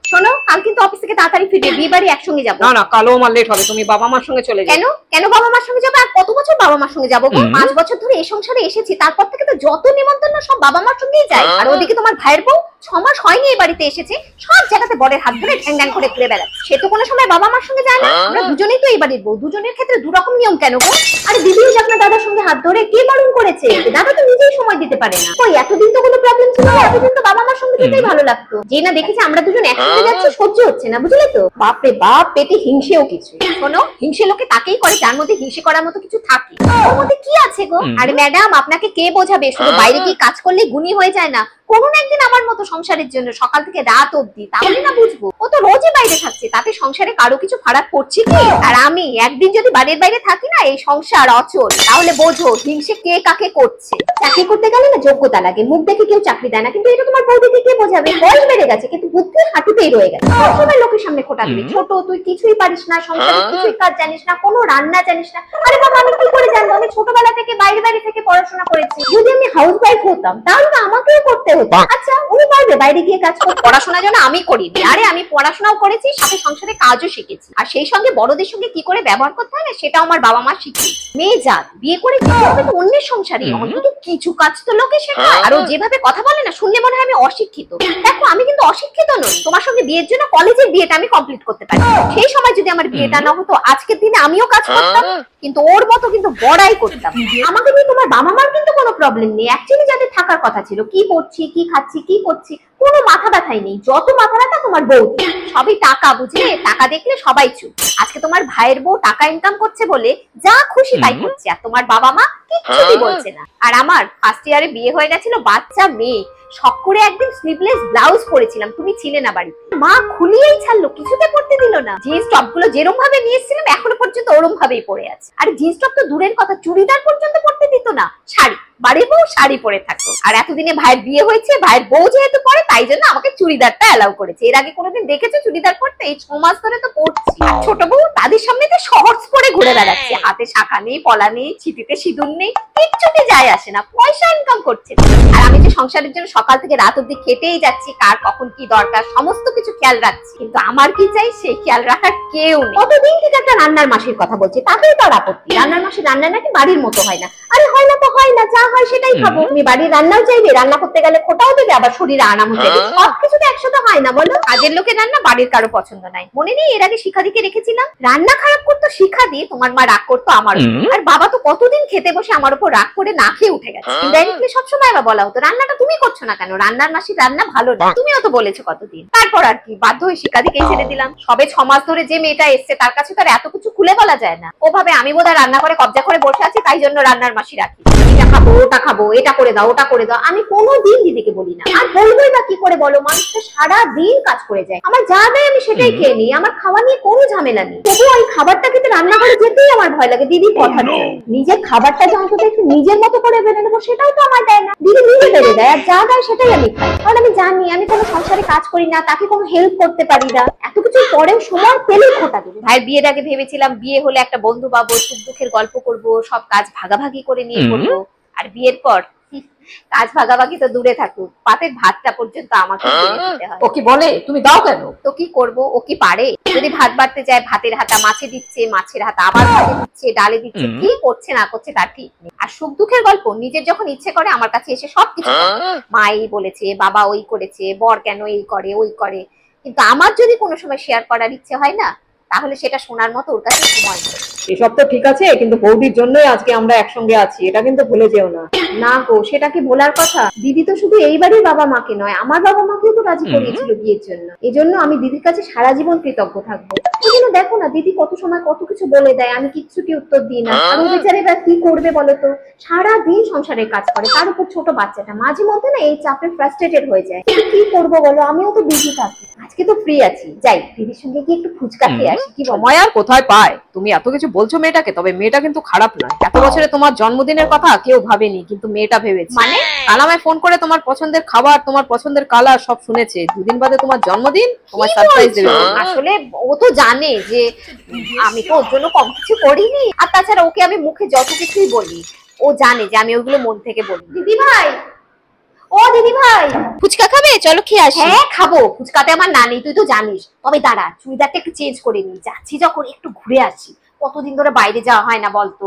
শোনো, কাল কিন্তু অফিস থেকে তাড়াতাড়ি ফিরবে, বিয়ে বাড়ি একসঙ্গে যাবো। না না, কালও আমার লেট হবে, তুমি বাবা মার সঙ্গে চলে যাও। কেন কেন বাবা মার সঙ্গে যাবো? আর কত বছর বাবা মার সঙ্গে যাবো? 5 বছর ধরে এই সংসারে এসেছি, তারপর থেকে তো যত নিমন্ত্রণ সব বাবা মার সঙ্গেই যাই। আর ওদিকে তোমার ভাইয়ের বউ 6 মাস হয়নি এই বাড়িতে এসেছে, সব জায়গাতে বরের হাত ধরে ঠ্যাং ঠ্যাং করে ঘুরে বেড়াচ্ছে। সে তো কোনো সময় বাবা মার সঙ্গে যায় না। আমরা দুজনেই তো এই বাড়ির বউ, দুজনের ক্ষেত্রে দুরকম নিয়ম কেন গো? আরে দিদি যাক না দাদার সঙ্গে হাত ধরে, কে বারণ করেছে? দাদা তো নিজেই সময় দিতে পারে না। ওই এতদিন তো কোনো প্রবলেম ছিল না, এতদিন তো বাবা মার সঙ্গে যেতেই ভালো লাগতো। যে না দেখেছি আমরা দুজন একসঙ্গে যাচ্ছি, সহ্য হচ্ছে না, বুঝলে তো? বাপরে বাপ, পেটে হিংসেও কিছু। শোনো, হিংসে লোকে তাকেই করে যার মধ্যে হিংসে করার মতো কিছু থাকে। ওর মধ্যে কি আছে গো? আরে ম্যাডাম, আপনাকে কে বোঝাবে? শুধু বাইরে গিয়ে কাজ করলে গুণী হয়ে যায় না। করুন একদিন আমার মতো সংসারের জন্য, সকাল থেকে রাত অবধি, তাহলে না বুঝবো। ও তো রোজই বাইরে থাকছে, তাতে সংসারে কারো কিছু ফারাক পড়ছে কি? আর আমি একদিন যদি বাড়ির বাইরে থাকি না, এই সংসার অচল। তাহলে বোঝো হিংসে কে কাকে করছে। চাকরি করতে গেলে না যোগ্যতা লাগে, মুখ দেখে কেউ চাকরি দেয় না। কিন্তু এটা তোমার বউদিকে কে বোঝাবে? বয়স বেড়ে গেছে কিন্তু বুদ্ধি হাঁটুতেই রয়ে গেছে। সবসময় লোকের সামনে খোটা দিবি, ছোট তুই কিছুই পারিস না, সংসারে কিছুই কাজ জানিস না, কোনো রান্না জানিস না। আরে বাবা, আমি কি করে জানবো? আমি ছোটবেলা থেকে বাইরে বাইরে থেকে পড়াশোনা করেছি। যদি আমি হাউস ওয়াইফ হতাম তাহলে তো আমাকেও করতে হতো। আচ্ছা, উনি পারবে বাইরে গিয়ে কাজ করতে? পড়াশোনা যেন আমি করিনি। আরে আমি পড়াশোনাও করেছি, সাথে সংসারে কাজও শিখেছি। আর সেই সঙ্গে বড়দের সঙ্গে কি করে ব্যবহার করতে হয় না, সেটাও আমার বাবা মা শিখিয়েছে। মেয়ে জাত বিয়ে করে যেতে হবে তো অন্যের সংসারে, অন্তত কিছু কাজ তো লোকে শেখায়। আর ও যেভাবে কথা বলে না, শুনলে মনে হয় আমি অশিক্ষিত। দেখো, আমি কিন্তু অশিক্ষিত নই। তোমার সঙ্গে বিয়ের জন্য কলেজের বিয়েটা আমি কমপ্লিট করতে পারি। সেই সময় যদি আমার বিয়েটা না হতো, আজকের দিনে আমিও কাজ করতাম, কিন্তু ওর মতো কিন্তু বড়াই করতাম। আমাকে নিয়ে তোমার বাবা মার কিন্তু কোনো প্রবলেম নেই। অ্যাকচুয়ালি যাদের থাকার কথা ছিল, কি পড়ছি, কি খাচ্ছি, কি করছি, কোনো মাথা ব্যথাই নেই। যত মাথা ব্যথা তোমার বউ, সবই টাকা, বুঝলে? টাকা দেখলে সবাই চুপ। আজকে তোমার ভাইয়ের বউ টাকা ইনকাম করছে বলে যা খুশি তাই করছে, আর তোমার বাবা মা কিচ্ছুই বলছে না। আর আমার ফার্স্ট ইয়ারে বিয়ে হয়ে গেছিল, বাচ্চা মেয়ে। শখ করে একদিন স্লিভলেস ব্লাউজ পরেছিলাম, তুমি ছিলে না বাড়িতে। মা খুলিয়েই ছাড়লো, কিছুতে পড়তে দিল না। জিন্স টপ গুলো যেরকম ভাবে নিয়েছিলাম এখনো পর্যন্ত ওরম ভাবেই পড়ে আছে। আর জিন্স টপ তো দূরের কথা, চুড়িদার পর্যন্ত পড়তে দিত না। শাড়ি, বাড়ির বউ শাড়ি পরে থাকতো। আর এতদিনে ভাইয়ের বিয়ে হয়েছে, ভাইয়ের বউ যেহেতু পরে, তাই জন্য আমাকে চুড়িদারটা অ্যালাউ করেছে। এর আগে কোনোদিন দেখেছো চুড়িদার পরতে? এই 6 মাস ধরে তো পড়ছি। ছোট বউ তাদের সামনে তো শর্টস পরে ঘুরে বেড়াচ্ছে, হাতে শাখা নেই, পলা নেই, ছিটিতে সিঁদুর নেই, কিচ্ছুতে যায় আসে না, পয়সা ইনকাম করছে। আর আমি যে সংসারের জন্য সকাল থেকে রাত অব্দি খেটেই যাচ্ছি, কার কখন কি দরকার সমস্ত কিছু খেয়াল রাখছি, কিন্তু আমার কি চাই সেই খেয়াল রাখার কেউ নেই। কতদিন থেকে একটা রান্নার মাসির কথা বলছি, তাতেই তার আপত্তি। রান্নার মাসির রান্না নাকি বাড়ির মতো হয় না। আরে হয় না তো হয় না, যা হয় সেটাই খাবো। তুমি বাড়ির রান্নাও চাইবে, রান্না করতে গেলে খোটাও দেবে, আবার শরীরে আরামও দেবে। সবকিছু তো একসাথে হয় না, বলো? কাজের লোকের রান্না বাড়ির কারো পছন্দ নাই। মনে নেই এর আগে শিখাদিকে রেখেছিলাম, রান্না খারাপ করতো শিখাদি, তোমার মা রাগ করতো আমার। আর বাবা তো কতদিন খেতে বসে আমার উপর রাগ করে না খেয়ে উঠে গেছে। ইনডাইরেক্টলি সবসময় আবার বলা হতো, রান্নাটা তুমি করছো না কেন? রান্নার মাসির রান্না ভালো না, তুমিও তো বলেছো কতদিন। তারপর আর কি, বাধ্য হয়ে শিখাদিকেই ছেড়ে দিলাম। সবে 6 মাস ধরে যে মেয়েটা এসছে, তার কাছে তো আর এত কিছু খুলে বলা যায় না। ওভাবে আমি বোধহয় রান্না করে কবজা করে বসে আছি, তাই জন্য রান্নার মাসি রাখি। এটা খাবো, ওটা খাবো, এটা করে দাও, ওটা করে দাও, আমি কোনোদিন দিদিকে বলি না। আর বলবোই বা কি করে বলো? মানুষ তো সারা দিন কাজ করে যায়, আমার যা দেয় আমি সেটাই খেয়ে নিই, আমার খাওয়া নিয়ে কোনো ঝামেলা নেই। তবু ওই খাবারটা খেতে রান্নাঘরে যেতেই আমার ভয় লাগে। দিদি কথা চাই, নিজের খাবারটা যে অন্তত একটু নিজের মতো করে বেড়ে নেবো, সেটাও তো আমার দেয় না। দিদি নিজে বেড়ে দেয়, আর যা দেয় সেটাই আমি খাই। কারণ আমি জানি আমি কোনো সংসারে কাজ করি না, তাকে কোনো হেল্প করতে পারি না। এত কিছু পরেও সময় পেলেই খোটা দেবে। ভাইয়ের বিয়ের আগে ভেবেছিলাম বিয়ে হলে একটা বন্ধু পাবো, সুখ দুঃখের গল্প করবো, সব কাজ ভাগাভাগি করে নিয়ে করবো। আর বিয়ের পর কাজ ভাগাভাগি তো দূরে থাকুক, পাতের ভাতটা পর্যন্ত আমাকে দিতে হয়। ও কি বলে, তুমি দাও কেন? তো কি করবো, ও কি পারে? যদি ভাত বাড়তে যায়, ভাতের হাতা মাছে দিচ্ছে, মাছের হাতা আবার ভাতে দিচ্ছে, ডালে দিচ্ছে, কি করছে না করছে তার ঠিক নেই। আর সুখ দুঃখের গল্প নিজের যখন ইচ্ছে করে আমার কাছে এসে সবকিছু, মা এই বলেছে, বাবা ওই করেছে, বর কেন এই করে ওই করে। কিন্তু আমার যদি কোনো সময় শেয়ার করার ইচ্ছে হয় না, তাহলে সেটা শোনার মতো ওর কাছে সময় নেই। এসব তো ঠিক আছে, কিন্তু বৌদির জন্যই আজকে আমরা একসঙ্গে আছি, এটা কিন্তু ভুলে যেও না। না গো, সেটা কি বলার কথা? দিদি তো শুধু এইবারই বাবা মাকে নয়, আমার বাবা মাকেও তো রাজি করিয়েছিল বিয়ের জন্য। এই জন্য আমি দিদির কাছে সারা জীবন কৃতজ্ঞ থাকবো। এই জন্য দেখো না, দিদি কত সময় কত কিছু বলে দেয়, আমি কিচ্ছুটি উত্তর দিই না। আর ও বেচারেরা কি করবে বলতো? সারা দিন সংসারের কাজ করে, তার উপর ছোট বাচ্চাটা। মাঝে মধ্যে না এই চাপে ফ্রাস্ট্রেটেড হয়ে যায়। কি করবো বলো? আমিও তো বিজি থাকি। আজকে তো ফ্রি আছি, যাই দিদির সঙ্গে কি একটু ফুচকা খেয়ে আসি। কি সময় আর কোথায় পায়? তুমি এত কিছু বলছো মেয়েটাকে, তবে মেয়েটা কিন্তু খারাপ নয়। এত বছরে তোমার জন্মদিনের কথা কেউ ভাবেনি, কিন্তু মেয়েটা ভেবেছে। মানে কাল আমায় ফোন করে তোমার পছন্দের খাবার, তোমার পছন্দের কালার সব শুনেছে। দুদিন বাদে তোমার জন্মদিন, তোমার সারপ্রাইজ দেবে। আসলে ও তো জানে যে আমি তো ওর জন্য কম কিছু করিনি। আর তাছাড়া ওকে আমি মুখে যত কিছুই বলি, ও জানে যে আমি ওগুলো মন থেকে বলি। দিদি ভাই, ও দিদি ভাই, ফুচকা খাবে? চলো খেয়ে আসি। হ্যাঁ খাবো, ফুচকাতে আমার নানি, তুই তো জানিস। তবে দাঁড়া, চুড়িদারটা একটু চেঞ্জ করে নি, যাচ্ছি যখন একটু ঘুরে আসি। কতদিন ধরে বাইরে যাওয়া হয় না বলতো।